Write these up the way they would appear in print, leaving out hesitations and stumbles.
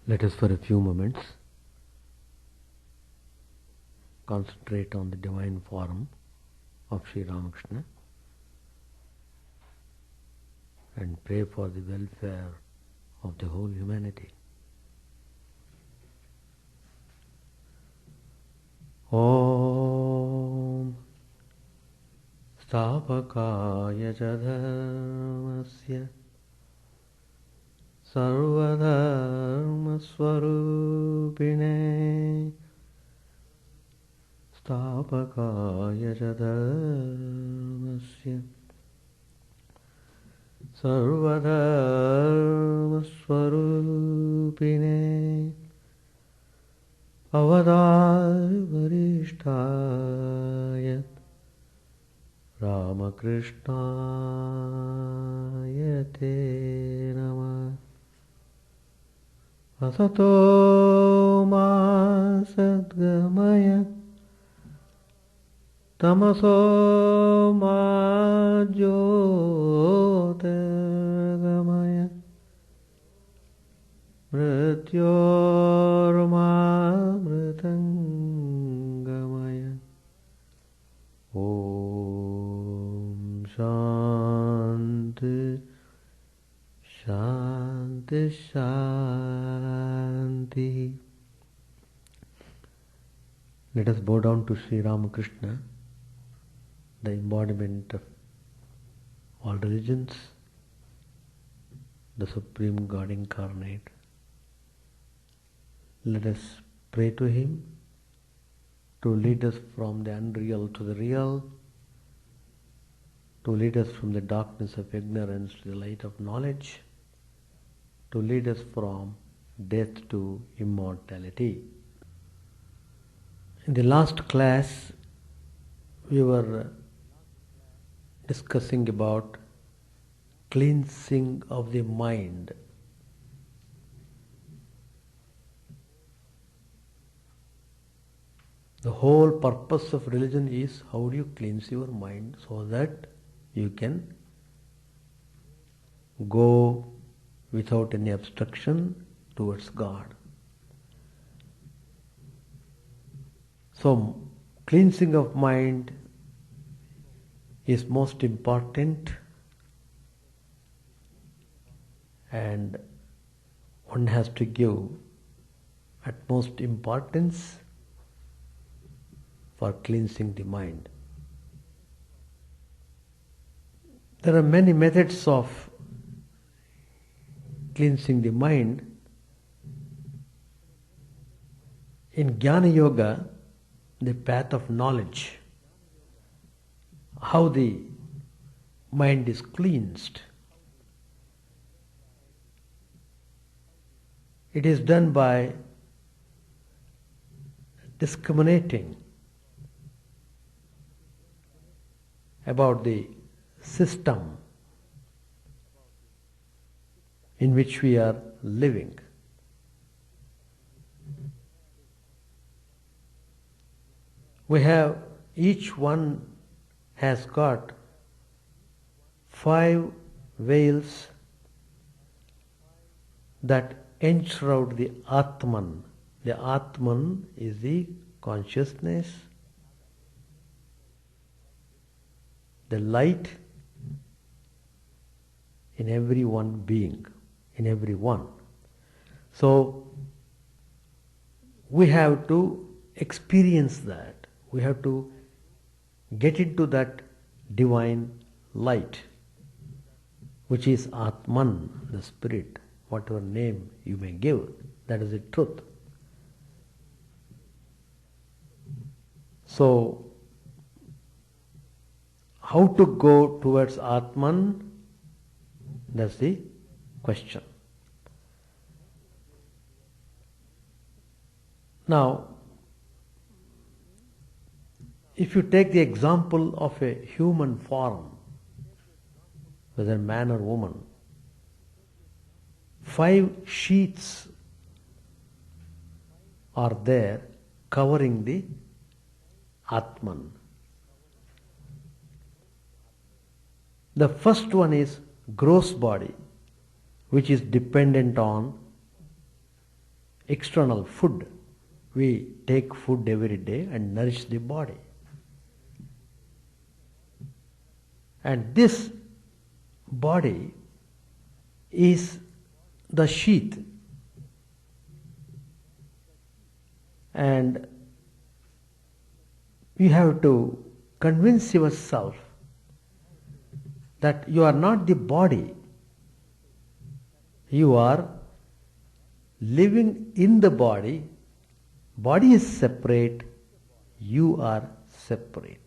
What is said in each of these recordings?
Let us for a few moments concentrate on the divine form of Sri Ramakrishna and pray for the welfare of the whole humanity. Om Stapakaya Dharmasya Sarvadharma Swarupine Stapakaya Dharmasya Sarvadharma Swarupine Avadar Varishtaya Ramakrishna Te Namah Asato Ma Sadgamaya Tamaso Ma Jyotirgamaya Mrityorma Mritangamaya Om Shanti Shanti Shanti. Let us bow down to Sri Ramakrishna, the embodiment of all religions, the Supreme God incarnate. Let us pray to Him to lead us from the unreal to the real, to lead us from the darkness of ignorance to the light of knowledge, to lead us from death to immortality. In the last class, we were discussing about cleansing of the mind. The whole purpose of religion is how do you cleanse your mind so that you can go without any obstruction towards God. So, cleansing of mind is most important, and one has to give utmost importance for cleansing the mind. There are many methods of cleansing the mind. In Jnana Yoga, the path of knowledge, how the mind is cleansed. It is done by discriminating about the system in which we are living. We have, each one has got 5 veils that enshroud the Atman. The Atman is the consciousness, the light in every one being, in every one. So, we have to experience that. We have to get into that divine light, which is Atman, the spirit, whatever name you may give, that is the truth. So, how to go towards Atman? That's the question. Now, if you take the example of a human form, whether man or woman, 5 sheets are there covering the Atman. The first one is gross body, which is dependent on external food. We take food every day and nourish the body. And this body is the sheath. And you have to convince yourself that you are not the body. You are living in the body. Body is separate. You are separate.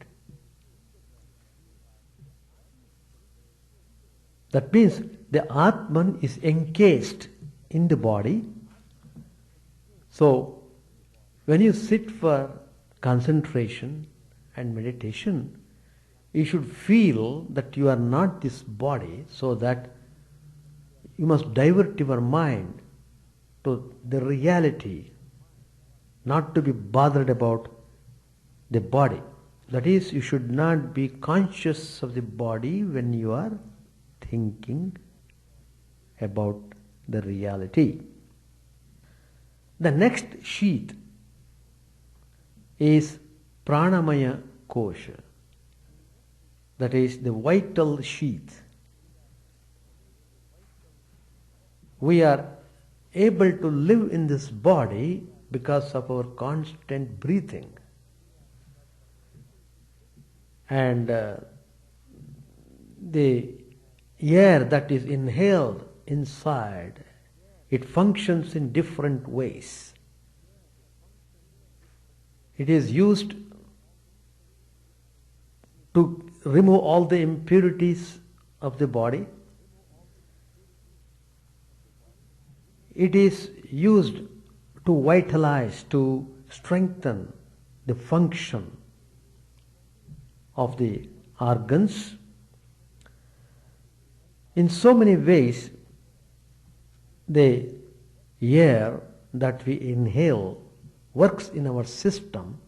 That means the Atman is encased in the body. So, when you sit for concentration and meditation, you should feel that you are not this body, so that you must divert your mind to the reality, not to be bothered about the body. That is, you should not be conscious of the body when you are thinking about the reality. The next sheath is Pranamaya Kosha. That is the vital sheath. We are able to live in this body because of our constant breathing. And the air that is inhaled inside, it functions in different ways. It is used to remove all the impurities of the body. It is used to vitalize, to strengthen the function of the organs. In so many ways, the air that we inhale works in our system.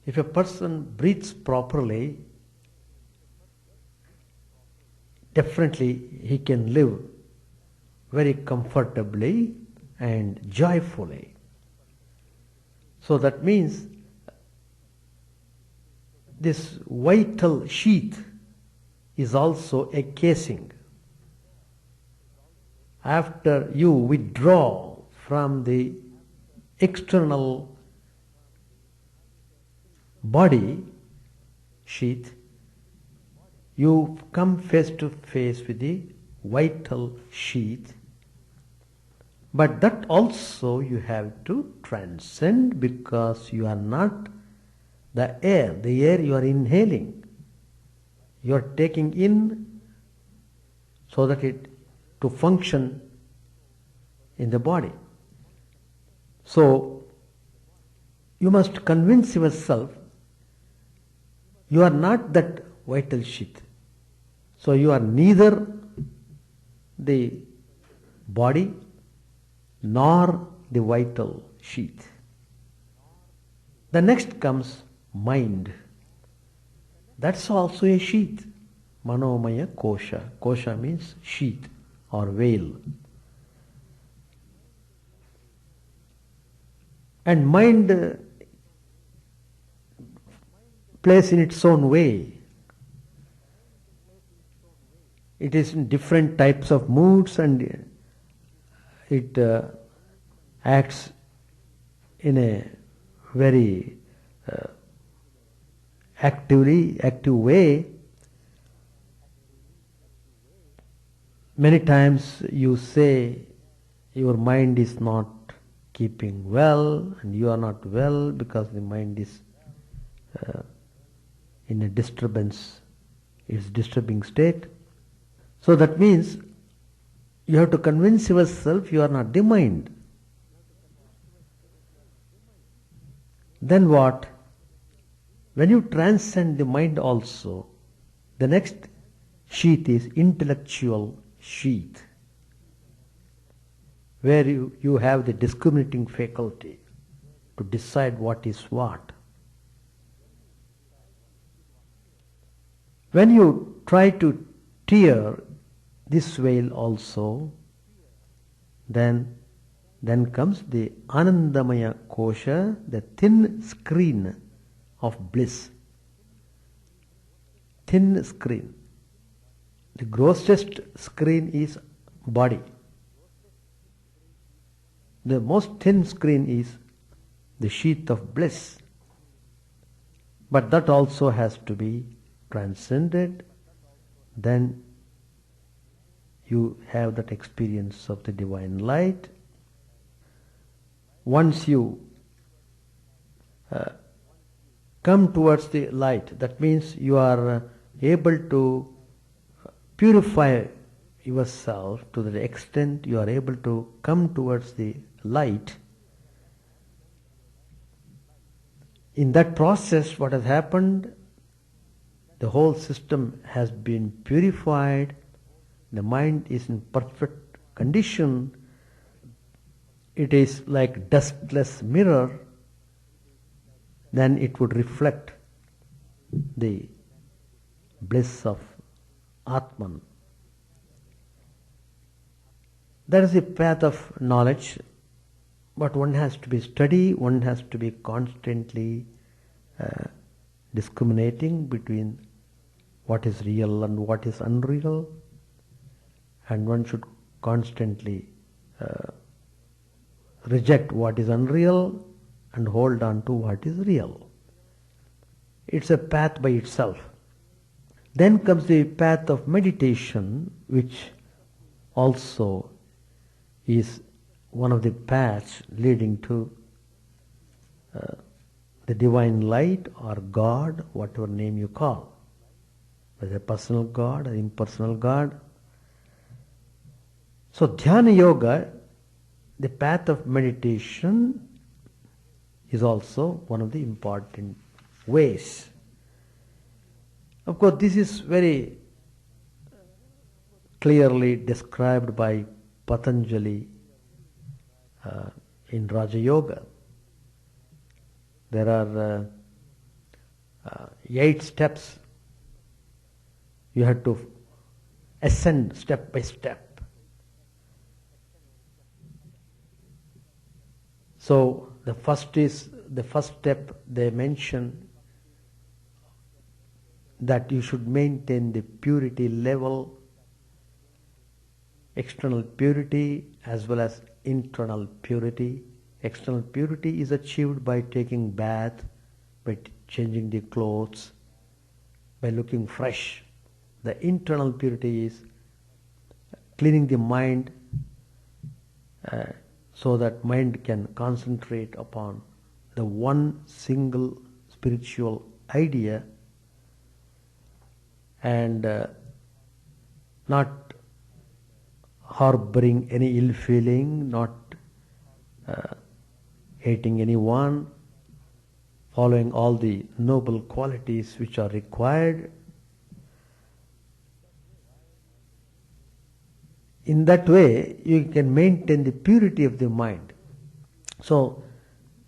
If a person breathes properly, definitely he can live very comfortably and joyfully. So that means this vital sheath is also a casing. After you withdraw from the external body sheath, you come face to face with the vital sheath. But that also you have to transcend, because you are not the air you are inhaling. You are taking in so that it to function in the body. So, you must convince yourself you are not that vital sheath. So, you are neither the body nor the vital sheath. The next comes mind. That's also a sheath. Manomaya Kosha. Kosha means sheath or veil. And mind plays in its own way. It is in different types of moods, and it acts in a very active way. Many times you say your mind is not keeping well, and you are not well because the mind is in a disturbance, it's disturbing state. So that means you have to convince yourself you are not the mind. Then what? When you transcend the mind also, the next sheath is intellectual sheath, where you have the discriminating faculty to decide what is what. When you try to tear this veil also, then Then comes the Anandamaya Kosha, the thin screen of bliss. Thin screen. The grossest screen is body. The most thin screen is the sheath of bliss. But that also has to be transcended. Then you have that experience of the divine light. Once you come towards the light, that means you are able to purify yourself to the extent you are able to come towards the light. In that process, what has happened, the whole system has been purified, the mind is in perfect condition, it is like dustless mirror, then it would reflect the bliss of Atman. That is the path of knowledge, but one has to be steady, one has to be constantly discriminating between what is real and what is unreal, and one should constantly reject what is unreal and hold on to what is real. It's a path by itself. Then comes the path of meditation, which also is one of the paths leading to the divine light or God, whatever name you call, whether personal God or impersonal God. So Dhyana Yoga, the path of meditation, is also one of the important ways. Of course, this is very clearly described by Patanjali in Raja Yoga. There are 8 steps. You have to ascend step by step. So the first step they mention that you should maintain the purity level, external purity as well as internal purity. External purity is achieved by taking bath, by changing the clothes, by looking fresh. The internal purity is cleaning the mind so that mind can concentrate upon the one single spiritual idea and not harboring any ill feeling, not hating anyone, following all the noble qualities which are required. In that way, you can maintain the purity of the mind. So,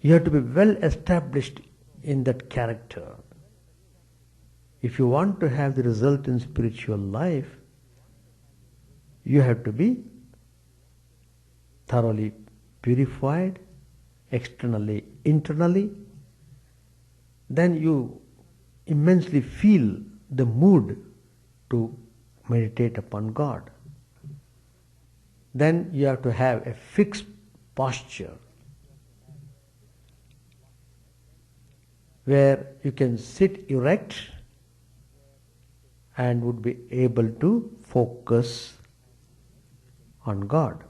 you have to be well established in that character. If you want to have the result in spiritual life, you have to be thoroughly purified, externally, internally. Then you immensely feel the mood to meditate upon God. Then you have to have a fixed posture where you can sit erect and would be able to focus on God.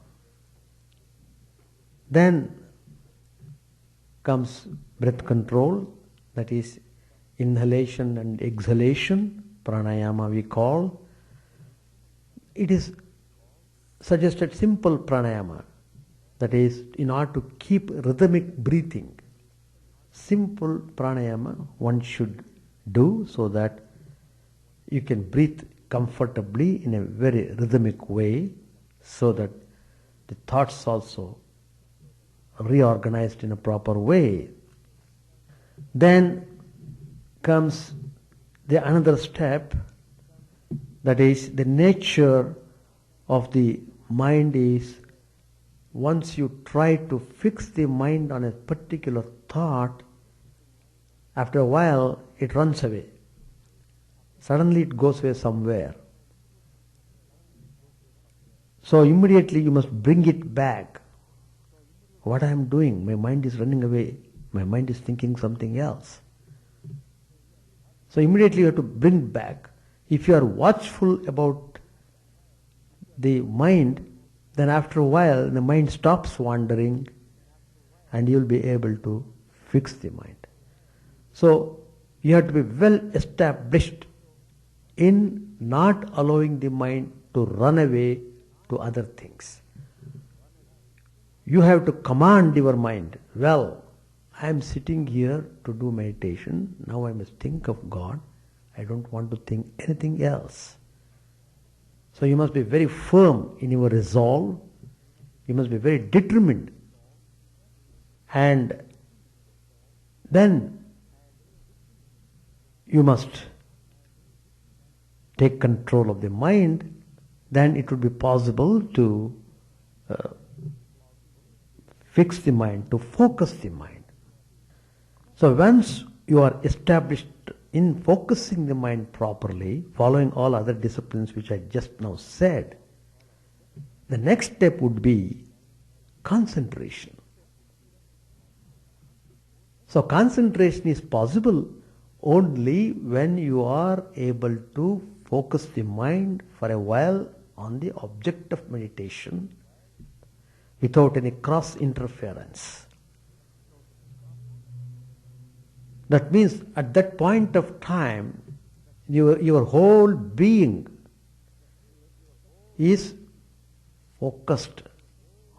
Then comes breath control, that is inhalation and exhalation, pranayama we call. It is suggested simple pranayama, that is in order to keep rhythmic breathing. Simple pranayama one should do so that you can breathe comfortably in a very rhythmic way, so that the thoughts also reorganized in a proper way. Then comes the another step, that is the nature of the mind is once you try to fix the mind on a particular thought, after a while it runs away. Suddenly it goes away somewhere. So immediately you must bring it back. What I am doing? My mind is running away. My mind is thinking something else. So immediately you have to bring back. If you are watchful about the mind, then after a while the mind stops wandering and you will be able to fix the mind. So you have to be well established in not allowing the mind to run away to other things. You have to command your mind. Well, I am sitting here to do meditation. Now I must think of God. I don't want to think anything else. So you must be very firm in your resolve. You must be very determined. And then you must take control of the mind. Then it would be possible to fix the mind, to focus the mind. So once you are established in focusing the mind properly, following all other disciplines which I just now said, the next step would be concentration. So concentration is possible only when you are able to focus the mind for a while on the object of meditation without any cross interference. That means at that point of time, your whole being is focused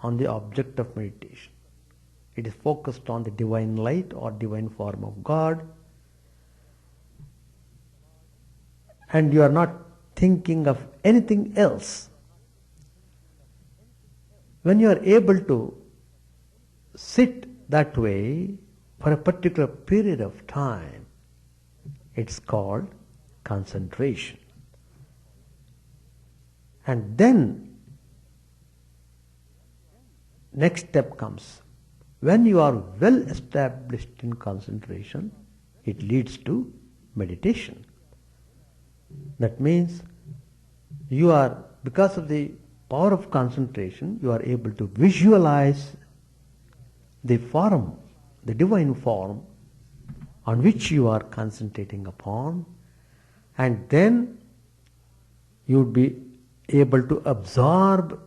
on the object of meditation. It is focused on the divine light or divine form of God, and you are not thinking of anything else. When you are able to sit that way for a particular period of time, it's called concentration. And then next step comes. When you are well established in concentration, it leads to meditation. That means you are, because of the power of concentration, you are able to visualize the form, the divine form on which you are concentrating upon, and then you would be able to absorb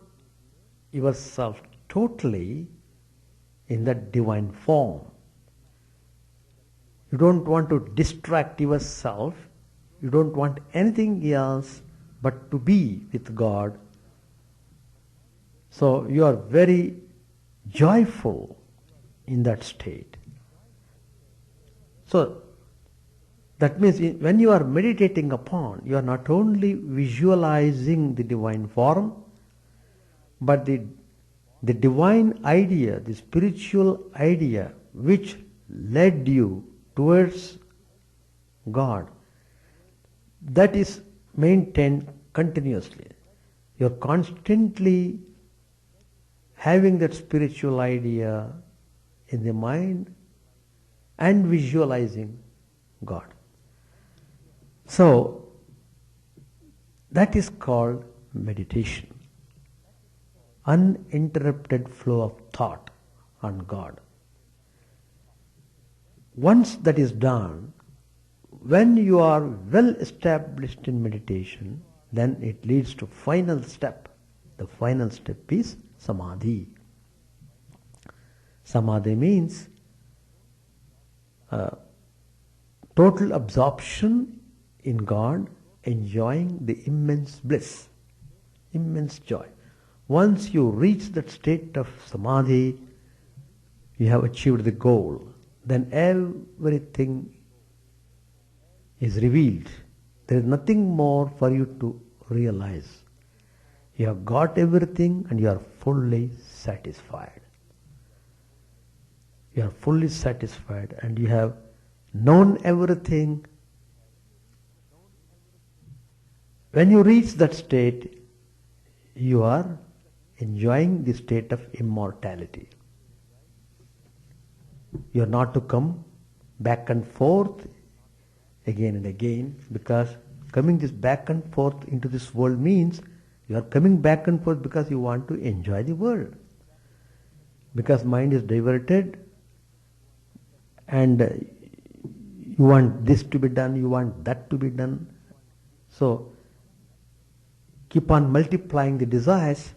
yourself totally in that divine form. You don't want to distract yourself, you don't want anything else but to be with God. So you are very joyful in that state. So that means when you are meditating upon, you are not only visualizing the divine form, but the divine idea, the spiritual idea which led you towards God, that is maintained continuously. You are constantly having that spiritual idea in the mind and visualizing God. So that is called meditation. Uninterrupted flow of thought on God. Once that is done, when you are well established in meditation, then it leads to final step. The final step is samadhi. Samadhi means total absorption in God, enjoying the immense bliss, immense joy. Once you reach that state of samadhi, you have achieved the goal. Then everything is revealed. There is nothing more for you to realize. You have got everything and you are fully satisfied. You are fully satisfied and you have known everything. When you reach that state, you are enjoying the state of immortality. You are not to come back and forth again and again, because coming this back and forth into this world means you are coming back and forth because you want to enjoy the world. Because mind is diverted and you want this to be done, you want that to be done. So keep on multiplying the desires.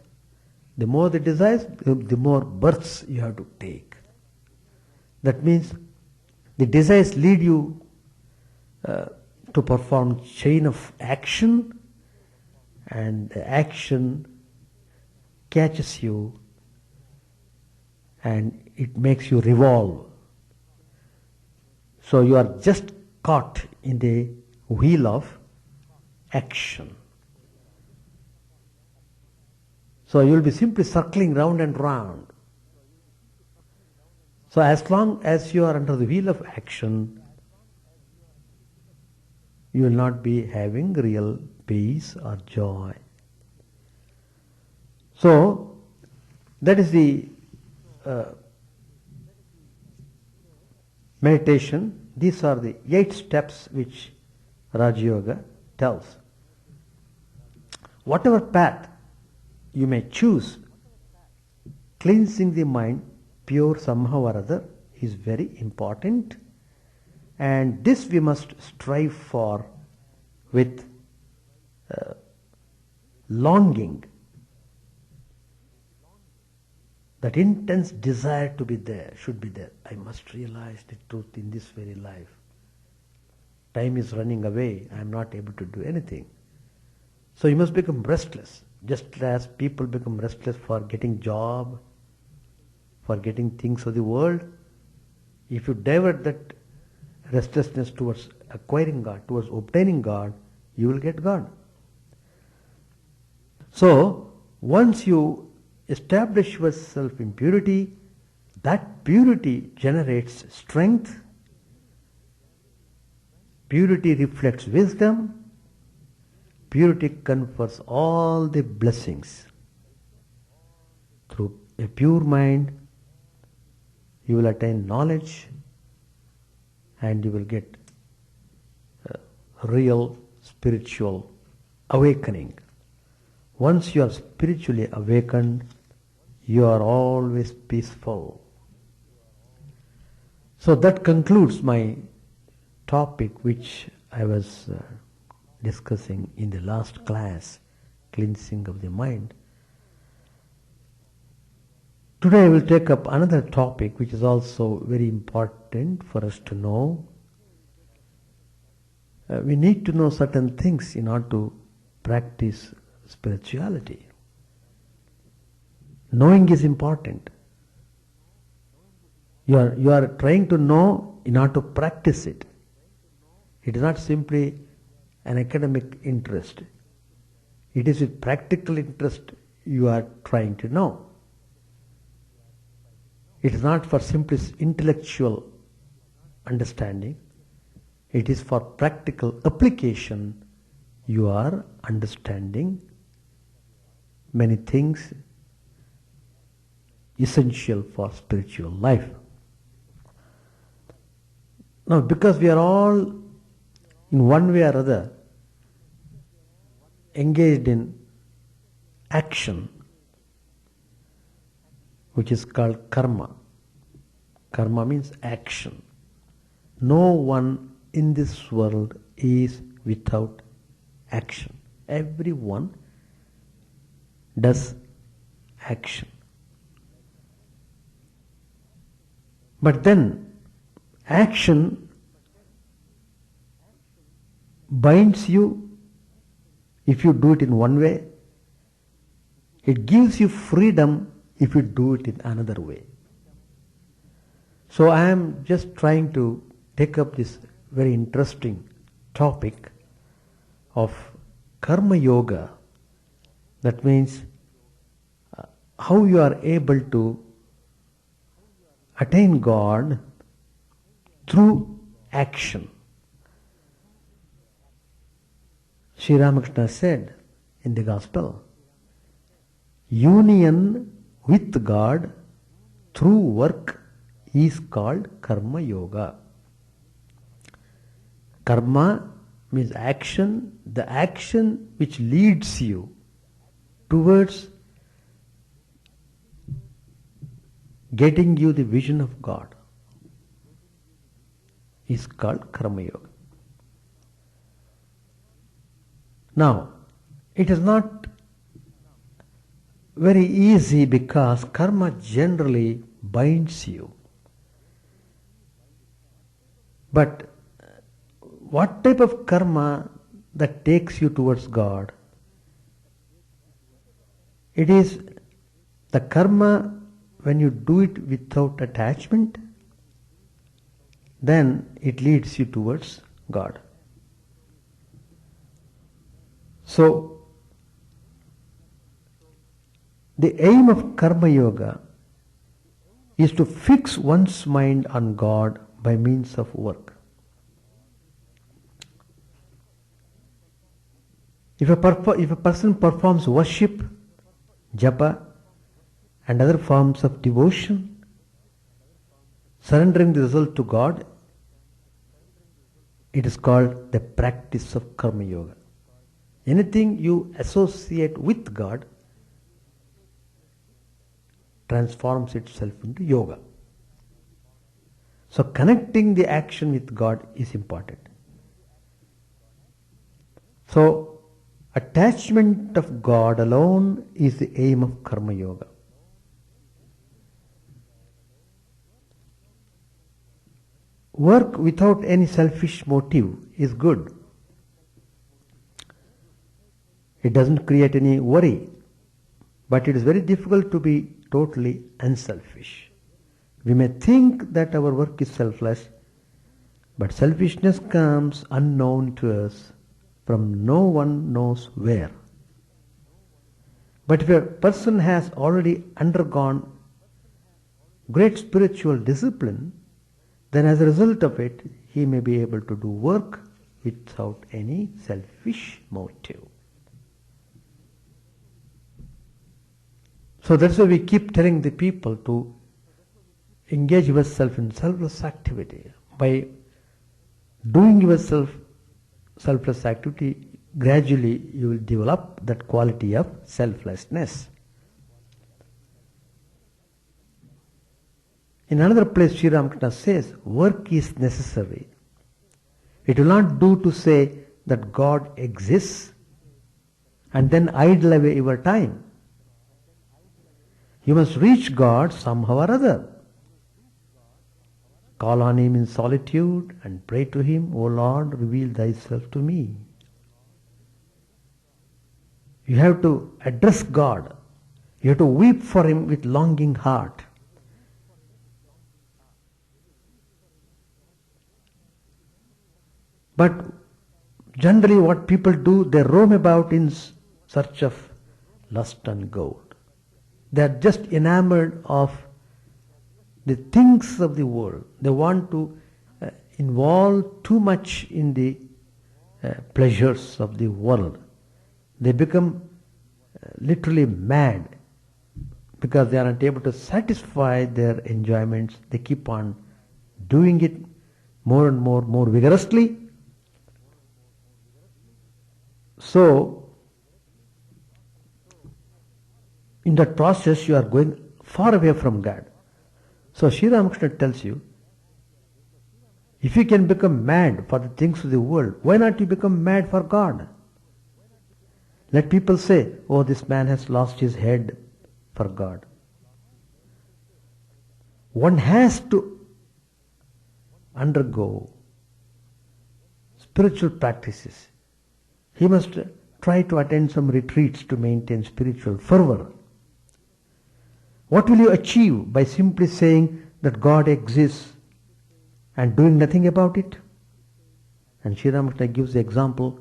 The more the desires, the more births you have to take. That means the desires lead you to perform chain of action, and the action catches you and it makes you revolve. So you are just caught in the wheel of action. So you will be simply circling round and round. So as long as you are under the wheel of action, you will not be having real peace or joy. So that is the meditation. These are the 8 steps which Raja Yoga tells. Whatever path you may choose, cleansing the mind pure somehow or other is very important, and this we must strive for with longing, that intense desire to be there, should be there. I must realize the truth in this very life. Time is running away, I am not able to do anything. So you must become restless, just as people become restless for getting job, for getting things of the world. If you divert that restlessness towards acquiring God, towards obtaining God, you will get God. So once you establish yourself in purity, that purity generates strength, purity reflects wisdom, purity confers all the blessings. Through a pure mind, you will attain knowledge and you will get real spiritual awakening. Once you are spiritually awakened, you are always peaceful. So that concludes my topic which I was discussing in the last class, cleansing of the mind. Today I will take up another topic which is also very important for us to know. We need to know certain things in order to practice spirituality. Knowing is important. You are trying to know in order to practice it. It is not simply an academic interest. It is with practical interest you are trying to know. It is not for simply intellectual understanding. It is for practical application. You are understanding many things essential for spiritual life. Now, because we are all in one way or other engaged in action, which is called karma. Karma means action. No one in this world is without action. Everyone does action. But then action binds you if you do it in one way. It gives you freedom if you do it in another way. So I am just trying to take up this very interesting topic of karma yoga. That means how you are able to attain God through action. Sri Ramakrishna said in the Gospel, union with God through work is called karma yoga. Karma means action, the action which leads you towards getting you the vision of God is called karma yoga. Now, it is not very easy because karma generally binds you. But what type of karma that takes you towards God? It is the karma when you do it without attachment, then it leads you towards God. So, the aim of karma yoga is to fix one's mind on God by means of work. If a person performs worship, japa, and other forms of devotion, surrendering the result to God, it is called the practice of karma yoga. Anything you associate with God transforms itself into yoga. So connecting the action with God is important. So attachment of God alone is the aim of karma yoga. Work without any selfish motive is good. It doesn't create any worry, but it is very difficult to be totally unselfish. We may think that our work is selfless, but selfishness comes unknown to us from no one knows where. But if a person has already undergone great spiritual discipline, then as a result of it, he may be able to do work without any selfish motive. So that's why we keep telling the people to engage yourself in selfless activity. By doing yourself selfless activity, gradually you will develop that quality of selflessness. In another place, Sri Ramakrishna says, work is necessary. It will not do to say that God exists and then idle away your time. You must reach God somehow or other. Call on Him in solitude and pray to Him, O Lord, reveal Thyself to me. You have to address God. You have to weep for Him with longing heart. But generally what people do, they roam about in search of lust and gold. They are just enamored of the things of the world. They want to involve too much in the pleasures of the world. They become literally mad because they are not able to satisfy their enjoyments. They keep on doing it more and more vigorously. So, in that process you are going far away from God. So Sri Ramakrishna tells you, if you can become mad for the things of the world, why not you become mad for God? Let people say, oh, this man has lost his head for God. One has to undergo spiritual practices. He must try to attend some retreats to maintain spiritual fervor. What will you achieve by simply saying that God exists and doing nothing about it? And Sri Ramakrishna gives the example,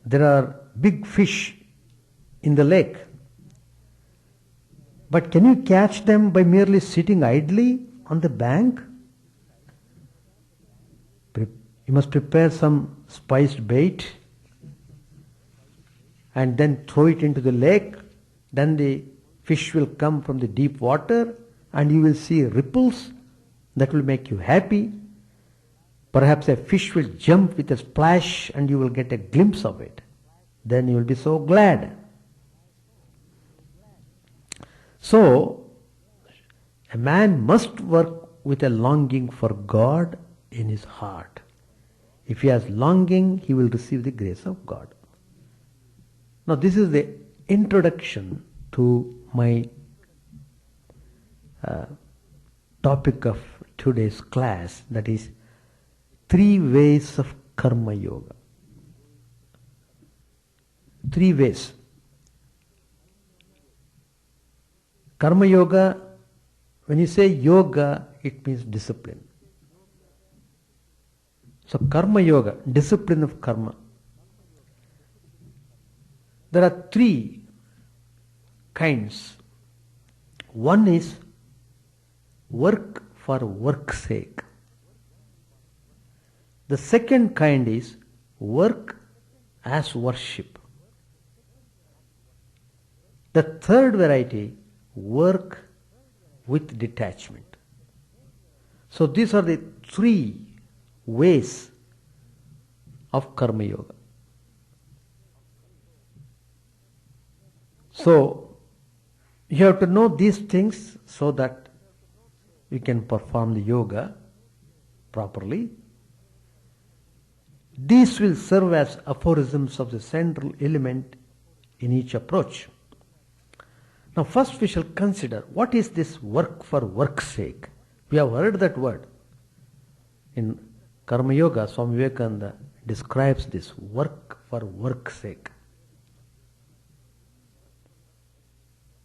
there are big fish in the lake, but can you catch them by merely sitting idly on the bank? You must prepare some spiced bait and then throw it into the lake. then the fish will come from the deep water and you will see ripples that will make you happy. Perhaps a fish will jump with a splash and you will get a glimpse of it. Then you will be so glad. So, a man must work with a longing for God in his heart. If he has longing, he will receive the grace of God. Now, this is the introduction to my topic of today's class, that is 3 ways of Karma Yoga. 3 ways. Karma Yoga, when you say yoga, it means discipline. So Karma Yoga, discipline of karma. There are 3 kinds. One is work for work's sake. The second kind is work as worship. The third variety, work with detachment. So these are the 3 ways of Karma Yoga. So you have to know these things so that you can perform the yoga properly. These will serve as aphorisms of the central element in each approach. Now first we shall consider what is this work for work's sake. We have heard that word. In Karma Yoga, Swami Vivekananda describes this work for work's sake.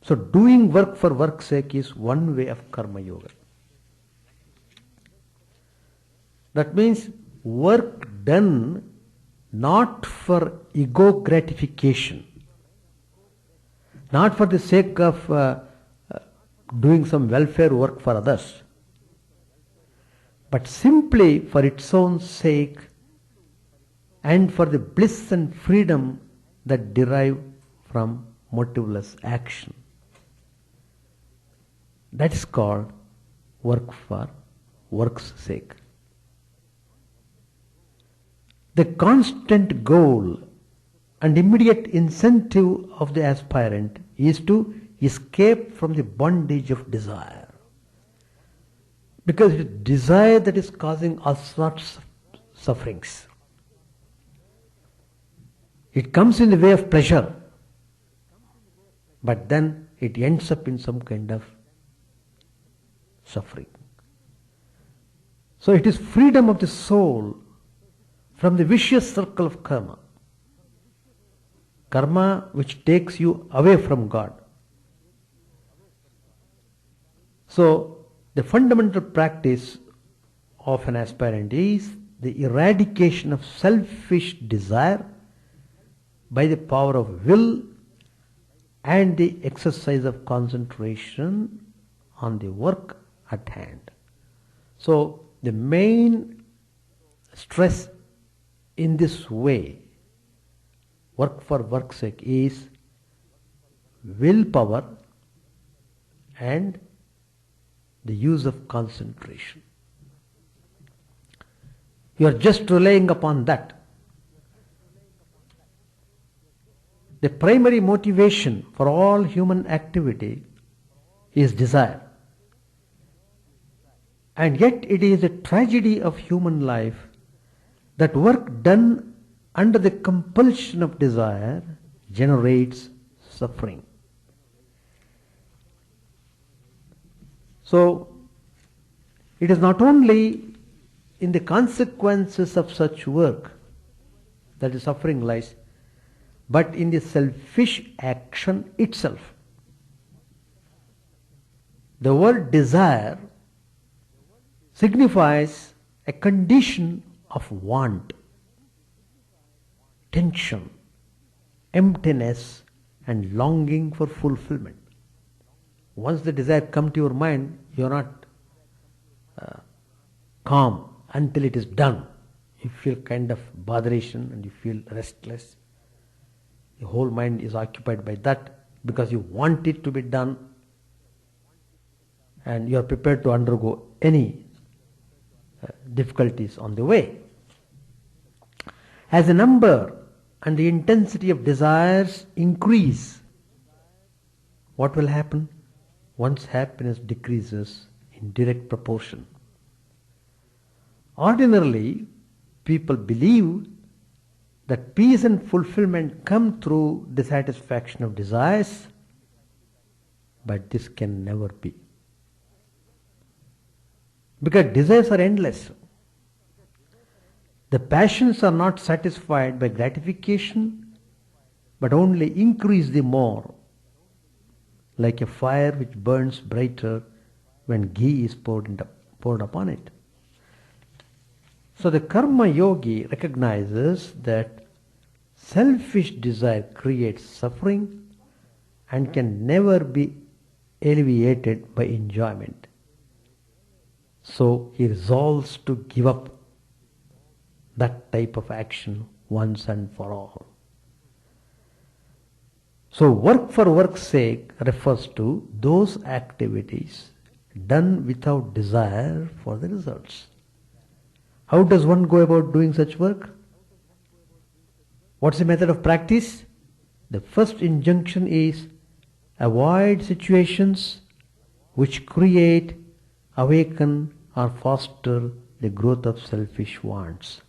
So doing work for work's sake is one way of Karma Yoga. That means work done not for ego gratification, not for the sake of doing some welfare work for others, but simply for its own sake and for the bliss and freedom that derive from motiveless action. That is called work for work's sake. The constant goal and immediate incentive of the aspirant is to escape from the bondage of desire. Because it is desire that is causing all sorts of sufferings. It comes in the way of pleasure, but then it ends up in some kind of suffering. So it is freedom of the soul from the vicious circle of karma. Karma which takes you away from God. So the fundamental practice of an aspirant is the eradication of selfish desire by the power of will and the exercise of concentration on the work at hand. So the main stress in this way, work for work's sake, is willpower and the use of concentration. You are just relying upon that. The primary motivation for all human activity is desire. And yet it is a tragedy of human life that work done under the compulsion of desire generates suffering. So, it is not only in the consequences of such work that the suffering lies, but in the selfish action itself. The word desire signifies a condition of want, tension, emptiness, and longing for fulfillment. Once the desire comes to your mind, you are not calm until it is done. You feel kind of botheration and you feel restless. The whole mind is occupied by that because you want it to be done and you are prepared to undergo any difficulties on the way. As the number and the intensity of desires increase, what will happen? One's happiness decreases in direct proportion. Ordinarily, people believe that peace and fulfillment come through the satisfaction of desires, but this can never be. Because desires are endless. The passions are not satisfied by gratification, but only increase the more, like a fire which burns brighter when ghee is poured upon it. So the karma yogi recognizes that selfish desire creates suffering and can never be alleviated by enjoyment. So he resolves to give up that type of action once and for all. So work for work's sake refers to those activities done without desire for the results. How does one go about doing such work? What's the method of practice? The first injunction is avoid situations which create, awaken or foster the growth of selfish wants.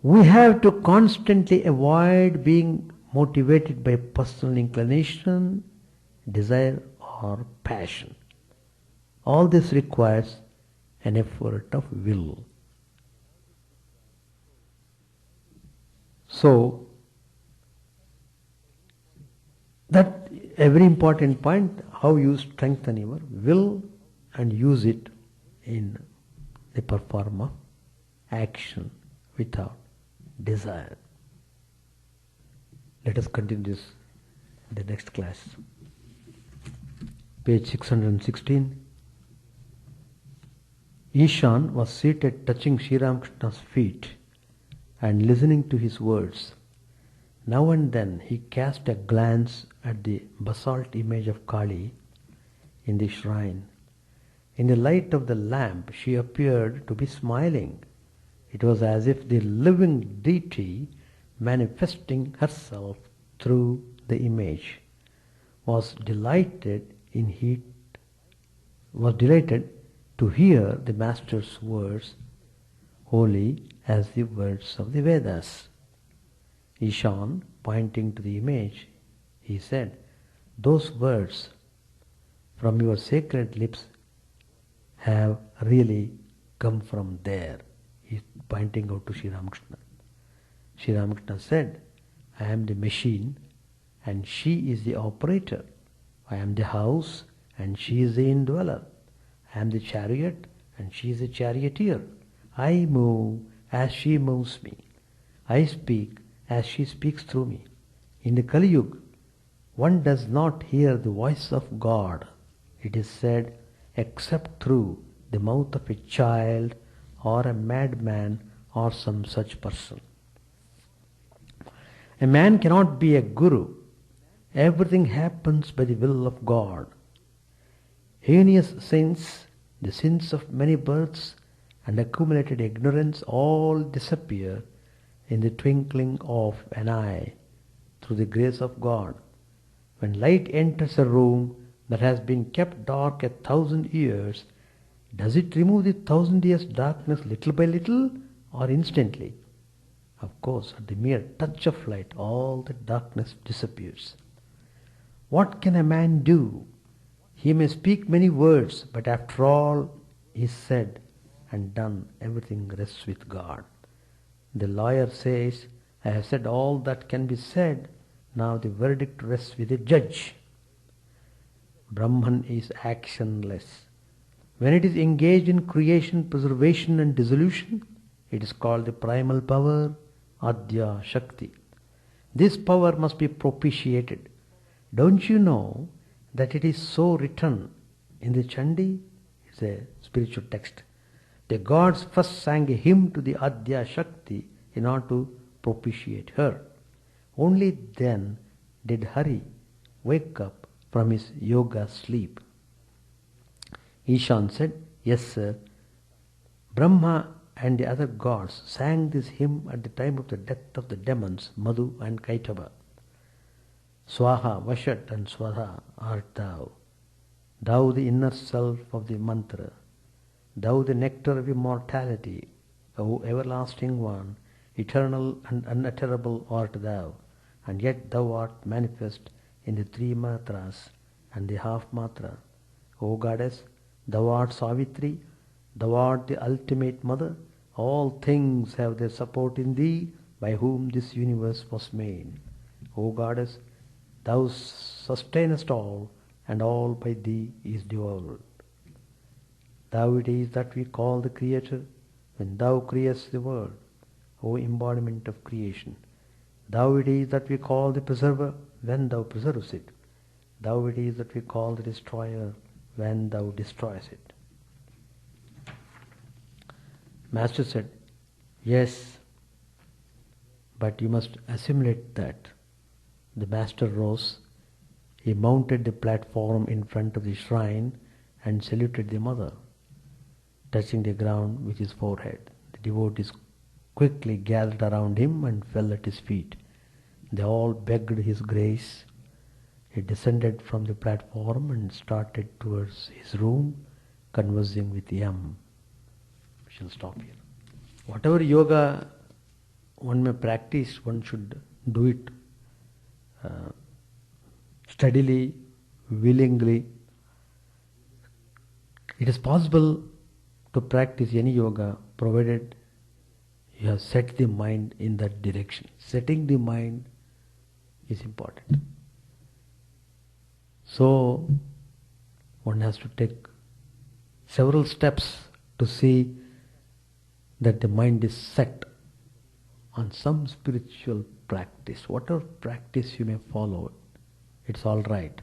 We have to constantly avoid being motivated by personal inclination, desire or passion. All this requires an effort of will. So, that a very important point, how you strengthen your will and use it in the perform of action without desire. Let us continue this in the next class. Page 616. Ishan was seated touching Sri Ramakrishna's feet and listening to his words. Now and then he cast a glance at the basalt image of Kali in the shrine. In the light of the lamp she appeared to be smiling. It was as if the living deity manifesting herself through the image was delighted to hear the Master's words, holy as the words of the Vedas. Ishan, pointing to the image, he said, those words from your sacred lips have really come from there. He is pointing out to Sri Ramakrishna. Sri Ramakrishna said, I am the machine and she is the operator. I am the house and she is the indweller. I am the chariot and she is the charioteer. I move as she moves me. I speak as she speaks through me. In the Kali Yuga, one does not hear the voice of God, it is said, except through the mouth of a child or a madman or some such person. A man cannot be a guru. Everything happens by the will of God. Heinous sins, the sins of many births and accumulated ignorance all disappear in the twinkling of an eye through the grace of God. When light enters a room that has been kept dark 1,000 years, does it remove the 1,000 years darkness little by little or instantly? Of course, at the mere touch of light, all the darkness disappears. What can a man do? He may speak many words, but after all is said and done, everything rests with God. The lawyer says, I have said all that can be said, now the verdict rests with the judge. Brahman is actionless. When it is engaged in creation, preservation and dissolution, it is called the primal power, Adya Shakti. This power must be propitiated. Don't you know that it is so written in the Chandi? It's a spiritual text. The gods first sang a hymn to the Adya Shakti in order to propitiate her. Only then did Hari wake up from his yoga sleep? Ishan said, yes, sir. Brahma and the other gods sang this hymn at the time of the death of the demons Madhu and Kaitaba. Swaha, Vashat and Swadha art thou. Thou the inner self of the mantra. Thou the nectar of immortality. O everlasting one, eternal and unutterable art thou. And yet thou art manifest in the three matras and the half matra. O goddess, thou art Savitri, thou art the ultimate mother. All things have their support in thee, by whom this universe was made. O goddess, thou sustainest all, and all by thee is devoured. Thou it is that we call the Creator when thou createst the world, O embodiment of creation. Thou it is that we call the Preserver when thou preservest it. Thou it is that we call the Destroyer when thou destroyest it. Master said, yes, but you must assimilate that. The Master rose. He mounted the platform in front of the shrine and saluted the mother, touching the ground with his forehead. The devotees quickly gathered around him and fell at his feet. They all begged his grace. He descended from the platform and started towards his room, conversing with Yam. We shall stop here. Whatever yoga one may practice, one should do it steadily, willingly. It is possible to practice any yoga provided you have set the mind in that direction. Setting the mind is important. So one has to take several steps to see that the mind is set on some spiritual practice. Whatever practice you may follow, it's all right,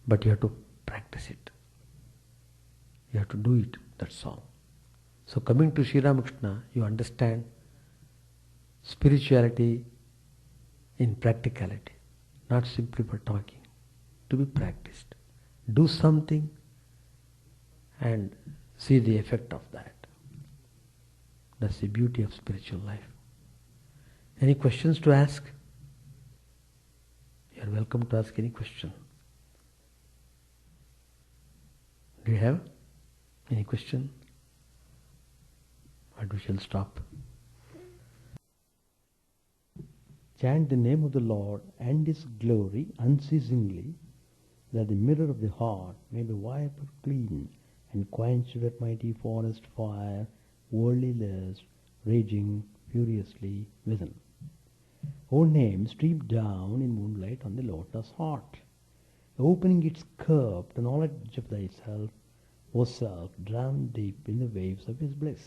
but you have to practice it. You have to do it, that's all. So coming to Sri Ramakrishna, you understand spirituality in practicality, not simply for talking, to be practiced. Do something and see the effect of that. That's the beauty of spiritual life. Any questions to ask? You are welcome to ask any question. Do you have any question? Or we shall stop. Chant the name of the Lord and His glory unceasingly, that the mirror of the heart may be wiped clean and quenched that mighty forest fire, worldly lust, raging furiously within. O name, stream down in moonlight on the lotus heart, opening its curve to knowledge of thyself, O self, drowned deep in the waves of His bliss,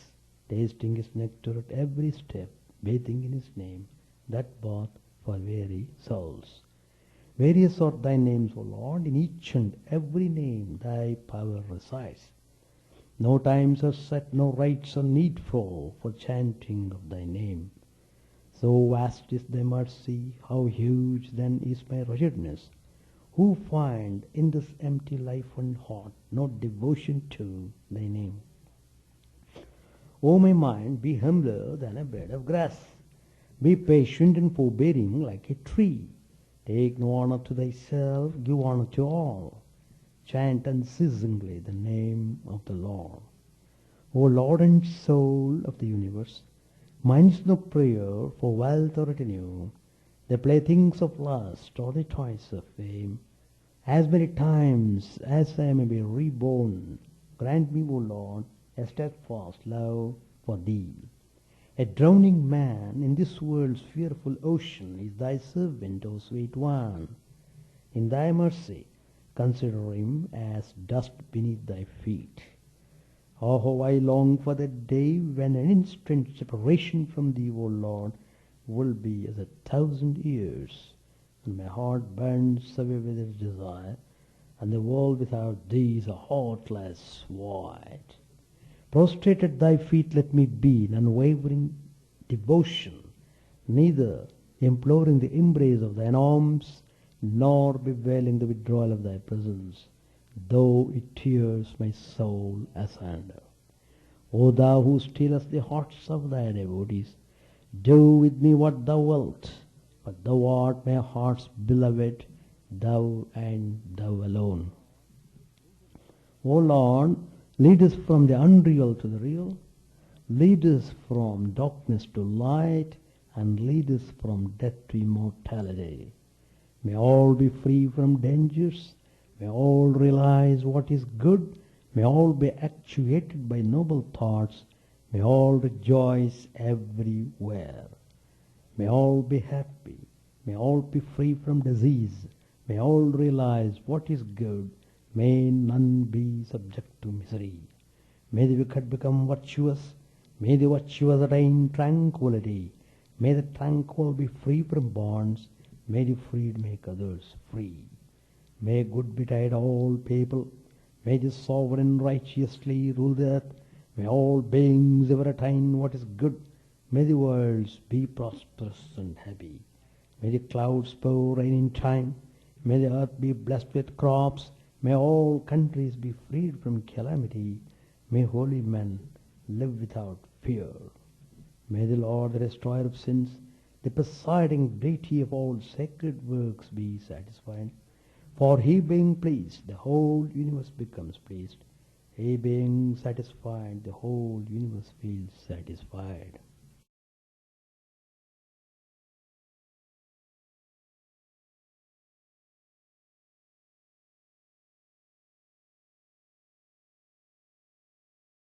tasting His nectar at every step, bathing in His name, that bath for weary souls. Various are thy names, O Lord, in each and every name thy power resides. No times are set, no rites are needful for chanting of thy name. So vast is thy mercy, how huge then is my wretchedness, who find in this empty life and heart no devotion to thy name. O my mind, be humbler than a blade of grass. Be patient and forbearing like a tree. Take no honor to thyself, give honor to all. Chant unceasingly the name of the Lord. O Lord and soul of the universe, mine is no prayer for wealth or retinue, the playthings of lust or the toys of fame. As many times as I may be reborn, grant me, O Lord, a steadfast love for thee. A drowning man in this world's fearful ocean is thy servant, O sweet one. In thy mercy, consider him as dust beneath thy feet. Oh, how I long for that day when an instant separation from thee, O Lord, will be as 1,000 years, and my heart burns away with its desire, and the world without thee is a heartless void. Prostrate at thy feet let me be in unwavering devotion, neither imploring the embrace of thine arms, nor bewailing the withdrawal of thy presence, though it tears my soul asunder. O thou who stealest the hearts of thy devotees, do with me what thou wilt, but thou art my heart's beloved, thou and thou alone. O Lord, lead us from the unreal to the real, lead us from darkness to light, and lead us from death to immortality. May all be free from dangers, may all realize what is good, may all be actuated by noble thoughts, may all rejoice everywhere. May all be happy, may all be free from disease, may all realize what is good, may none be subject to misery. May the wicked become virtuous, may the virtuous attain tranquility, may the tranquil be free from bonds, may the freed make others free. May good betide all people, may the sovereign righteously rule the earth, may all beings ever attain what is good, may the worlds be prosperous and happy. May the clouds pour rain in time, may the earth be blessed with crops, may all countries be freed from calamity, may holy men live without fear. May the Lord, the destroyer of sins, the presiding deity of all sacred works, be satisfied. For he being pleased, the whole universe becomes pleased. He being satisfied, the whole universe feels satisfied.